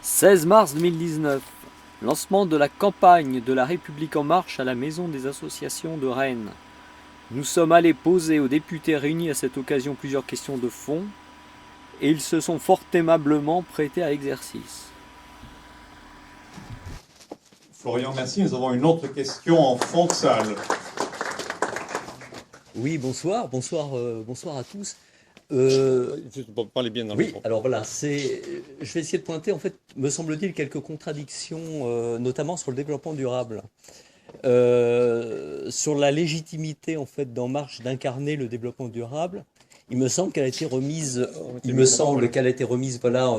16 mars 2019, lancement de la campagne de La République En Marche à la Maison des Associations de Rennes. Nous sommes allés poser aux députés réunis à cette occasion plusieurs questions de fond et ils se sont fort aimablement prêtés à l'exercice. Florian, merci. Nous avons une autre question en fond de salle. Oui, bonsoir, bonsoir à tous. Parlez bien dans le Oui, micro. alors voilà, je vais essayer de pointer, en fait, me semble-t-il, quelques contradictions, notamment sur le développement durable. Sur la légitimité, en fait, d'En Marche d'incarner le développement durable, il me semble qu'elle a été remise, voilà,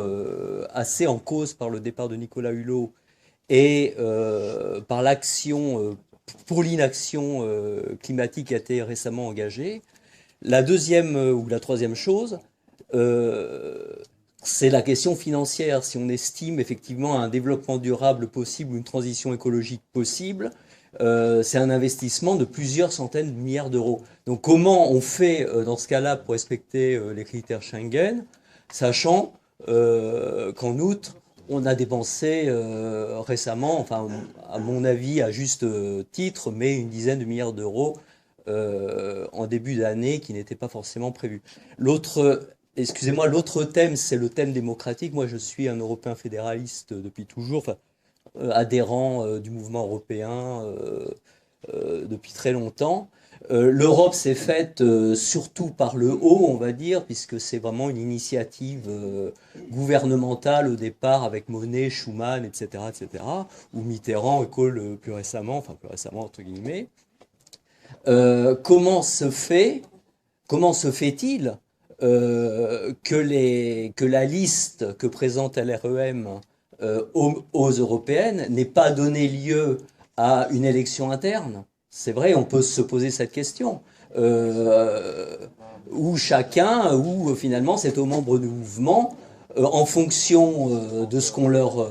assez en cause par le départ de Nicolas Hulot et par l'action, pour l'inaction climatique qui a été récemment engagée. La deuxième ou la troisième chose, euh, c'est la question financière. Si on estime effectivement un développement durable possible ou une transition écologique possible, c'est un investissement de plusieurs centaines de milliards d'euros. Donc comment on fait dans ce cas-là pour respecter les critères Schengen, sachant qu'en outre, on a dépensé récemment, enfin à mon avis à juste titre, mais une dizaine de milliards d'euros en début d'année qui n'était pas forcément prévu. L'autre thème, c'est le thème démocratique. Moi, je suis un Européen fédéraliste depuis toujours, enfin, adhérent du mouvement européen depuis très longtemps. L'Europe s'est faite surtout par le haut, on va dire, puisque c'est vraiment une initiative gouvernementale au départ avec Monnet, Schuman, etc., etc., ou Mitterrand et Kohl plus récemment, enfin plus récemment entre guillemets. Comment se fait-il que la liste que présente LREM aux européennes n'ait pas donné lieu à une élection interne? C'est vrai, on peut se poser cette question. Euh, où finalement c'est aux membres du mouvement, en fonction de ce qu'on leur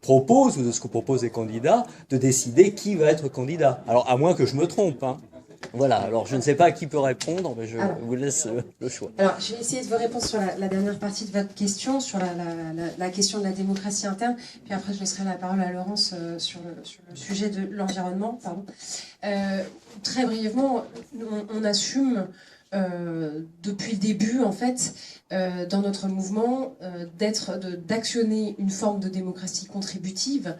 propose ou de ce que proposent les candidats, de décider qui va être candidat. Alors à moins que je me trompe, hein. Voilà, alors je ne sais pas à qui peut répondre, mais je vous laisse le choix. Alors, je vais essayer de vous répondre sur la dernière partie de votre question, sur la question de la démocratie interne, puis après je laisserai la parole à Laurence sur le sujet de l'environnement. Très brièvement, on assume depuis le début, en fait, dans notre mouvement, d'actionner une forme de démocratie contributive.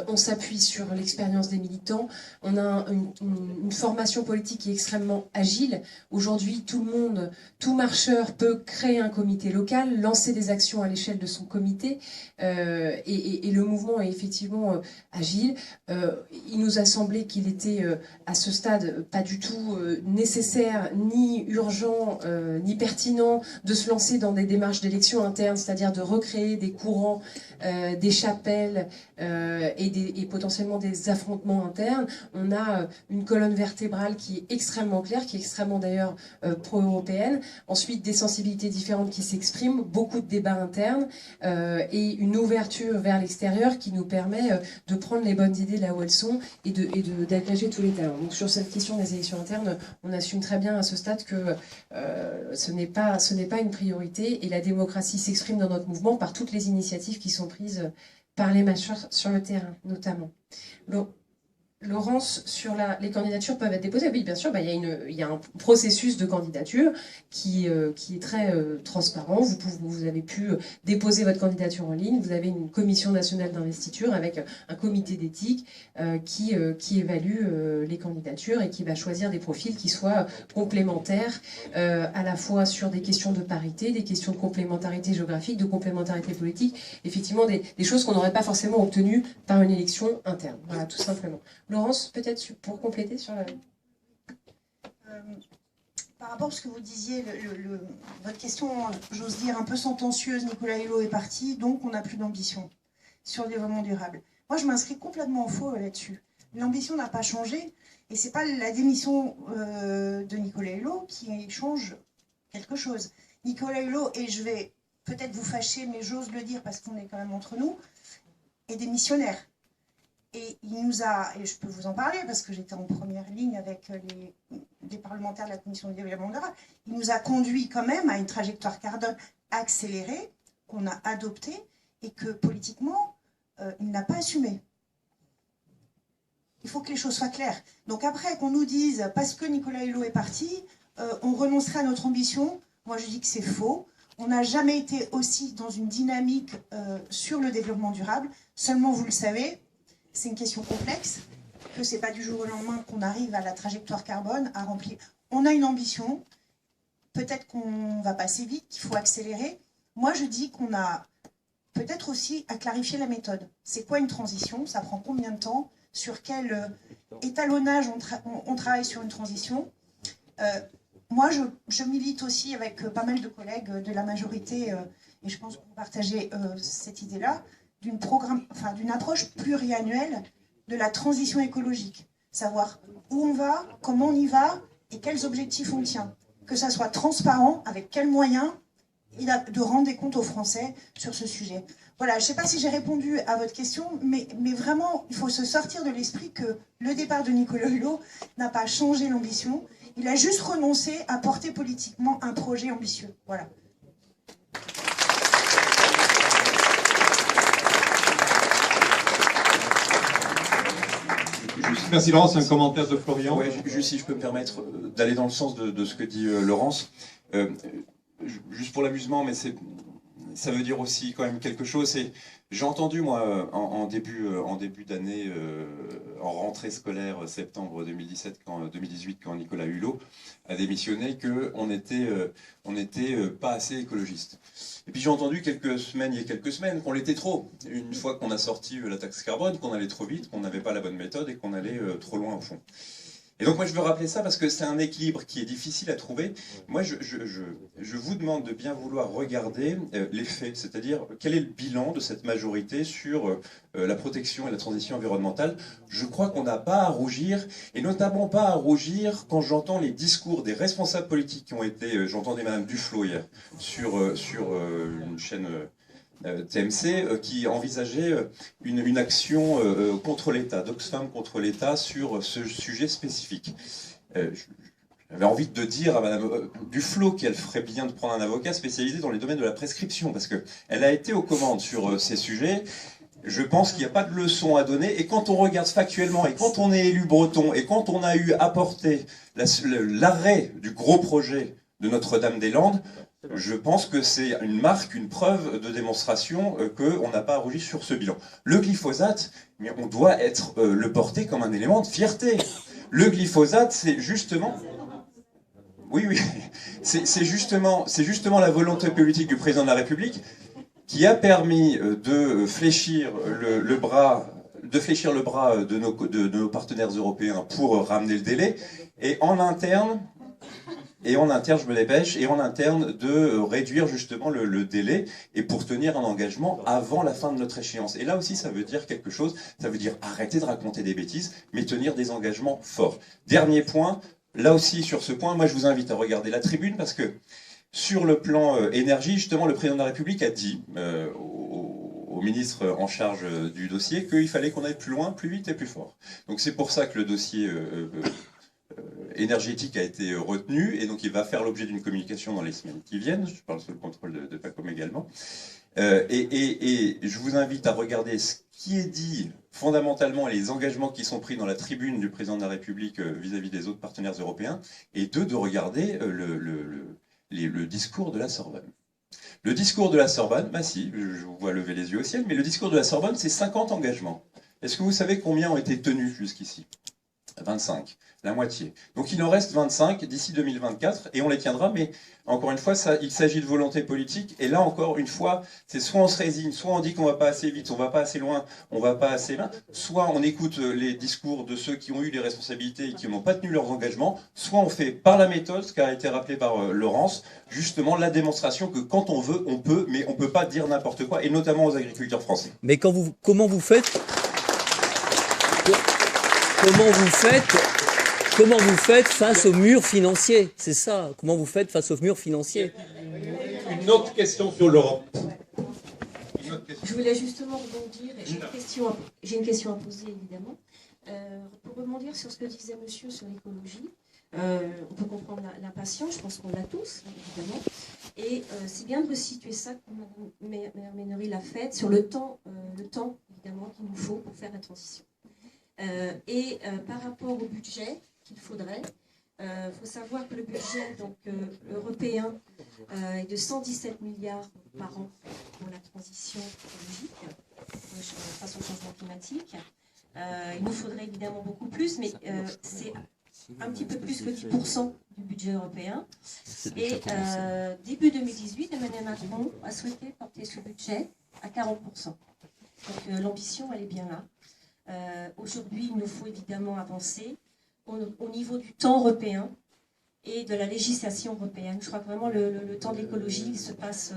On s'appuie sur l'expérience des militants. On a une formation politique qui est extrêmement agile. Aujourd'hui, tout marcheur peut créer un comité local, lancer des actions à l'échelle de son comité, et le mouvement est effectivement agile. Il nous a semblé qu'il était à ce stade pas du tout nécessaire, ni urgent, ni pertinent de se lancer dans des démarches d'élection interne, c'est-à-dire de recréer des courants, des chapelles et potentiellement des affrontements internes. On a une colonne vertébrale qui est extrêmement claire, qui est extrêmement d'ailleurs pro-européenne. Ensuite, des sensibilités différentes qui s'expriment, beaucoup de débats internes et une ouverture vers l'extérieur qui nous permet de prendre les bonnes idées là où elles sont et d'agréger tous les talents. Donc sur cette question des élections internes, on assume très bien à ce stade que ce n'est pas une priorité et la démocratie s'exprime dans notre mouvement par toutes les initiatives qui sont prises par les marcheurs sur le terrain, notamment. Laurence, sur les candidatures peuvent être déposées. Oui, bien sûr, il y a un processus de candidature qui est très transparent. Vous avez pu déposer votre candidature en ligne. Vous avez une commission nationale d'investiture avec un comité d'éthique qui évalue les candidatures et qui va choisir des profils qui soient complémentaires à la fois sur des questions de parité, des questions de complémentarité géographique, de complémentarité politique, effectivement des choses qu'on n'aurait pas forcément obtenues par une élection interne. Voilà, tout simplement. Laurence, peut-être pour compléter sur par rapport à ce que vous disiez, votre question, j'ose dire, un peu sentencieuse, Nicolas Hulot est parti, donc on n'a plus d'ambition sur le développement durable. Moi, je m'inscris complètement en faux là-dessus. L'ambition n'a pas changé, et ce n'est pas la démission de Nicolas Hulot qui change quelque chose. Nicolas Hulot, et je vais peut-être vous fâcher, mais j'ose le dire parce qu'on est quand même entre nous, est démissionnaire. Et il nous a, et je peux vous en parler parce que j'étais en première ligne avec les parlementaires de la Commission du développement durable, il nous a conduit quand même à une trajectoire carbone accélérée qu'on a adoptée et que politiquement, il n'a pas assumé. Il faut que les choses soient claires. Donc après, qu'on nous dise, parce que Nicolas Hulot est parti, on renoncerait à notre ambition, moi je dis que c'est faux. On n'a jamais été aussi dans une dynamique sur le développement durable. Seulement, vous le savez, c'est une question complexe, que ce n'est pas du jour au lendemain qu'on arrive à la trajectoire carbone, à remplir. On a une ambition, peut-être qu'on va passer vite, qu'il faut accélérer. Moi, je dis qu'on a peut-être aussi à clarifier la méthode. C'est quoi une transition? Ça prend combien de temps? Sur quel étalonnage on travaille sur une transition? Moi, je milite aussi avec pas mal de collègues de la majorité, et je pense que vous partagez cette idée-là, d'une approche pluriannuelle de la transition écologique. Savoir où on va, comment on y va, et quels objectifs on tient. Que ça soit transparent, avec quels moyens, et de rendre des comptes aux Français sur ce sujet. Voilà, je ne sais pas si j'ai répondu à votre question, mais vraiment, il faut se sortir de l'esprit que le départ de Nicolas Hulot n'a pas changé l'ambition. Il a juste renoncé à porter politiquement un projet ambitieux. Voilà. Merci Laurence, un commentaire de Florian. Ouais, juste si je peux me permettre d'aller dans le sens de ce que dit Laurence. Juste pour l'amusement, mais ça veut dire aussi quand même quelque chose. J'ai entendu moi en début d'année, en rentrée scolaire septembre 2018, quand Nicolas Hulot a démissionné, qu'on n'était pas assez écologiste. Et puis j'ai entendu il y a quelques semaines qu'on l'était trop. Une fois qu'on a sorti la taxe carbone, qu'on allait trop vite, qu'on n'avait pas la bonne méthode et qu'on allait trop loin au fond. Et donc moi je veux rappeler ça parce que c'est un équilibre qui est difficile à trouver. Moi je vous demande de bien vouloir regarder les faits, c'est-à-dire quel est le bilan de cette majorité sur la protection et la transition environnementale. Je crois qu'on n'a pas à rougir, et notamment pas à rougir quand j'entends les discours des responsables politiques qui ont été, j'entendais Madame Duflot hier, sur une chaîne TMC, qui envisageait une action contre l'État, d'Oxfam contre l'État sur ce sujet spécifique. J'avais envie de dire à Madame Duflot qu'elle ferait bien de prendre un avocat spécialisé dans les domaines de la prescription, parce qu'elle a été aux commandes sur ces sujets. Je pense qu'il n'y a pas de leçon à donner, et quand on regarde factuellement, et quand on est élu breton, et quand on a eu apporté l'arrêt du gros projet de Notre-Dame-des-Landes, je pense que c'est une marque, une preuve de démonstration qu'on n'a pas à rougir sur ce bilan. Le glyphosate, mais on doit le porter comme un élément de fierté. Le glyphosate, c'est justement... Oui, c'est justement la volonté politique du président de la République qui a permis de fléchir le bras de nos partenaires européens pour ramener le délai, et en interne, je me dépêche, et en interne de réduire justement le délai, et pour tenir un engagement avant la fin de notre échéance. Et là aussi, ça veut dire quelque chose, ça veut dire arrêter de raconter des bêtises, mais tenir des engagements forts. Dernier point, là aussi sur ce point, moi je vous invite à regarder la tribune, parce que sur le plan énergie, justement, le président de la République a dit au ministre en charge du dossier qu'il fallait qu'on aille plus loin, plus vite et plus fort. Donc c'est pour ça que le dossier énergétique a été retenu, et donc il va faire l'objet d'une communication dans les semaines qui viennent. Je parle sous le contrôle de Pacom également. Et je vous invite à regarder ce qui est dit fondamentalement et les engagements qui sont pris dans la tribune du président de la République vis-à-vis des autres partenaires européens, et de regarder le discours de la Sorbonne. Le discours de la Sorbonne, bah si, je vous vois lever les yeux au ciel, mais le discours de la Sorbonne, c'est 50 engagements. Est-ce que vous savez combien ont été tenus jusqu'ici? 25, la moitié. Donc il en reste 25 d'ici 2024, et on les tiendra, mais encore une fois, il s'agit de volonté politique, et là encore une fois, c'est soit on se résigne, soit on dit qu'on va pas assez vite, on va pas assez loin, on va pas assez loin, soit on écoute les discours de ceux qui ont eu les responsabilités et qui n'ont pas tenu leurs engagements, soit on fait par la méthode, ce qui a été rappelé par Laurence, justement la démonstration que quand on veut, on peut, mais on peut pas dire n'importe quoi, et notamment aux agriculteurs français. Mais comment vous faites face au mur financier? C'est ça. Comment vous faites face au mur financier? Une autre question sur l'Europe. Je voulais justement rebondir, et j'ai une question à poser évidemment. Pour rebondir sur ce que disait monsieur sur l'écologie, on peut comprendre l'impatience, je pense qu'on l'a tous, évidemment. Et c'est bien de resituer ça, comme Mme Ménori l'a fait, sur le temps évidemment qu'il nous faut pour faire la transition. Par rapport au budget qu'il faudrait, il faut savoir que le budget européen est de 117 milliards par an pour la transition écologique face au changement climatique. Il nous faudrait évidemment beaucoup plus, mais c'est un petit peu plus que 10% du budget européen. Et début 2018, Emmanuel Macron a souhaité porter ce budget à 40%. Donc l'ambition, elle est bien là. Aujourd'hui, il nous faut évidemment avancer au niveau du temps européen et de la législation européenne. Je crois que vraiment le temps de l'écologie, il se passe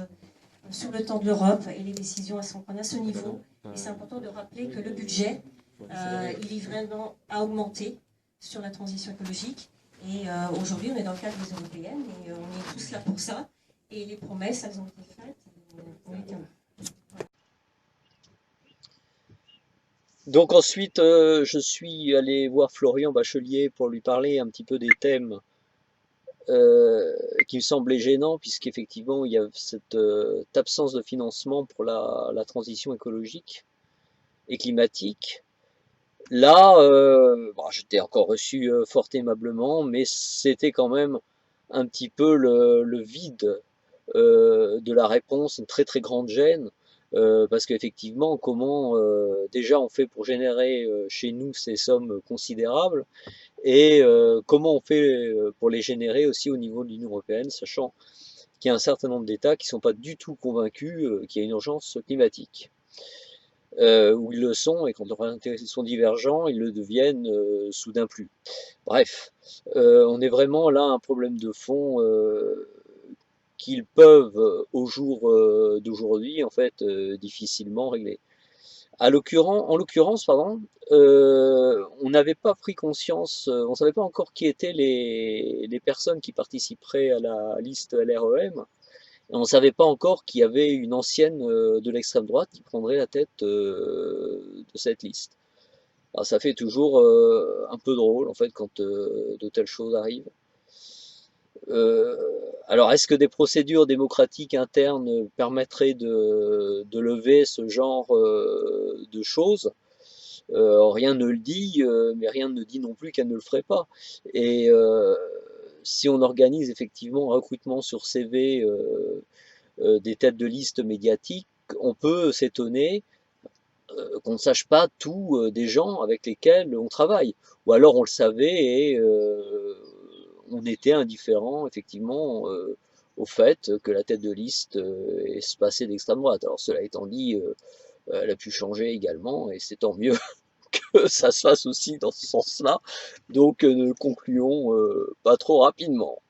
sur le temps de l'Europe et les décisions, elles sont prises à ce niveau. Et c'est important de rappeler que le budget, il est vraiment à augmenter sur la transition écologique. Et aujourd'hui, on est dans le cadre des européennes et on est tous là pour ça. Et les promesses, elles ont été faites. On les tiendra. Donc ensuite, je suis allé voir Florian Bachelier pour lui parler un petit peu des thèmes qui me semblaient gênants, puisqu'effectivement, il y a cette absence de financement pour la transition écologique et climatique. Là, j'étais encore reçu fort aimablement, mais c'était quand même un petit peu le vide de la réponse, une très très grande gêne, parce qu'effectivement, comment déjà on fait pour générer chez nous ces sommes considérables, et comment on fait pour les générer aussi au niveau de l'Union européenne, sachant qu'il y a un certain nombre d'États qui ne sont pas du tout convaincus qu'il y a une urgence climatique. Où ils le sont, et quand leurs intérêts sont divergents, ils le deviennent soudain plus. Bref, on est vraiment là à un problème de fond qu'ils peuvent, au jour d'aujourd'hui, en fait, difficilement régler. En l'occurrence, on n'avait pas pris conscience, on ne savait pas encore qui étaient les personnes qui participeraient à la liste LREM. On ne savait pas encore qu'il y avait une ancienne de l'extrême droite qui prendrait la tête de cette liste. Alors ça fait toujours un peu drôle en fait quand de telles choses arrivent. Alors est-ce que des procédures démocratiques internes permettraient de lever ce genre de choses? Rien ne le dit, mais rien ne dit non plus qu'elle ne le ferait pas. Et si on organise effectivement un recrutement sur CV des têtes de liste médiatiques, on peut s'étonner qu'on ne sache pas tout des gens avec lesquels on travaille. Ou alors on le savait et on était indifférent effectivement au fait que la tête de liste est se passer d'extrême droite. Alors cela étant dit, elle a pu changer également et c'est tant mieux que ça se fasse aussi dans ce sens-là. Donc concluons pas trop rapidement.